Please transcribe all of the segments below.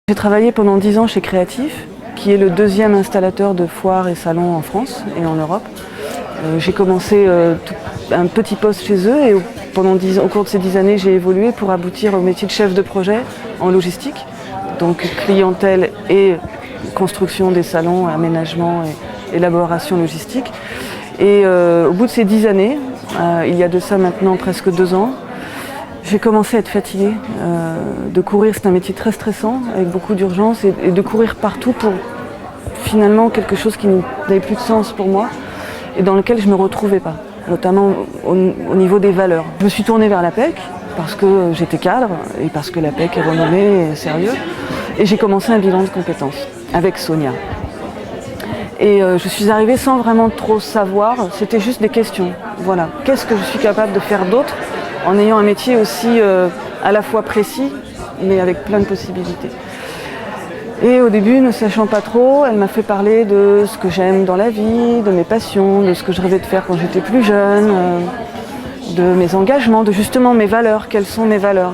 J'ai travaillé pendant 10 ans chez Créatif, qui est le deuxième installateur de foires et salons en France et en Europe. J'ai commencé un petit poste chez eux et au cours de ces 10 années, j'ai évolué pour aboutir au métier de chef de projet en logistique, donc clientèle et construction des salons, aménagement et élaboration logistique. Et au bout de ces 10 années, il y a de ça maintenant presque 2 ans, j'ai commencé à être fatiguée de courir. C'est un métier très stressant, avec beaucoup d'urgence, et de courir partout pour finalement quelque chose qui n'avait plus de sens pour moi et dans lequel je ne me retrouvais pas, notamment au niveau des valeurs. Je me suis tournée vers l'APEC parce que j'étais cadre et parce que l'APEC est renommée et sérieux. Et j'ai commencé un bilan de compétences avec Sonia. Et je suis arrivée sans vraiment trop savoir, c'était juste des questions. Voilà, qu'est-ce que je suis capable de faire d'autre en ayant un métier aussi à la fois précis, mais avec plein de possibilités. Et au début, ne sachant pas trop, elle m'a fait parler de ce que j'aime dans la vie, de mes passions, de ce que je rêvais de faire quand j'étais plus jeune, de mes engagements, de justement mes valeurs, quelles sont mes valeurs,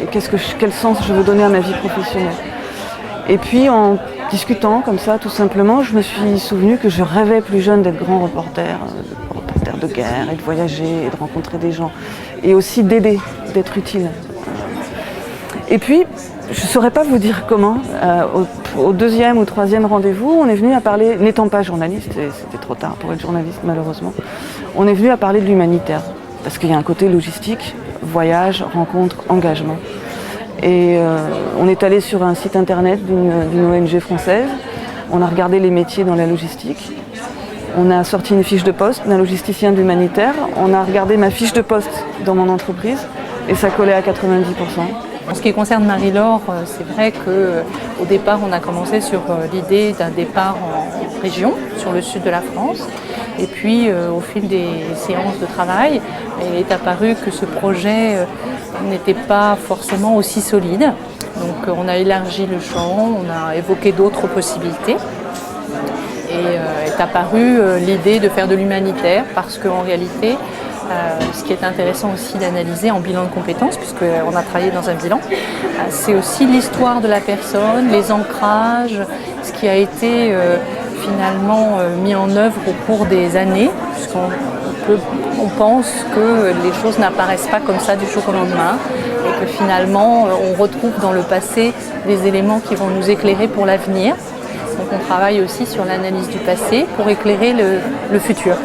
et quel sens je veux donner à ma vie professionnelle. Et puis en discutant comme ça, tout simplement, je me suis souvenue que je rêvais plus jeune d'être grand reporter de guerre et de voyager et de rencontrer des gens et aussi d'aider, d'être utile. Et puis, je ne saurais pas vous dire comment, au deuxième ou troisième rendez-vous, on est venu à parler, n'étant pas journaliste, et c'était trop tard pour être journaliste malheureusement, on est venu à parler de l'humanitaire, parce qu'il y a un côté logistique, voyage, rencontre, engagement. Et on est allé sur un site internet d'une ONG française, on a regardé les métiers dans la logistique. On a sorti une fiche de poste d'un logisticien de l'humanitaire. On a regardé ma fiche de poste dans mon entreprise et ça collait à 90%. En ce qui concerne Marie-Laure, c'est vrai qu'au départ, on a commencé sur l'idée d'un départ en région, sur le sud de la France. Et puis, au fil des séances de travail, il est apparu que ce projet n'était pas forcément aussi solide. Donc, on a élargi le champ, on a évoqué d'autres possibilités. Et est apparue l'idée de faire de l'humanitaire parce qu'en réalité, ce qui est intéressant aussi d'analyser en bilan de compétences, puisqu'on a travaillé dans un bilan, c'est aussi l'histoire de la personne, les ancrages, ce qui a été finalement mis en œuvre au cours des années, puisqu'on pense que les choses n'apparaissent pas comme ça du jour au lendemain et que finalement on retrouve dans le passé des éléments qui vont nous éclairer pour l'avenir. Donc on travaille aussi sur l'analyse du passé pour éclairer le futur.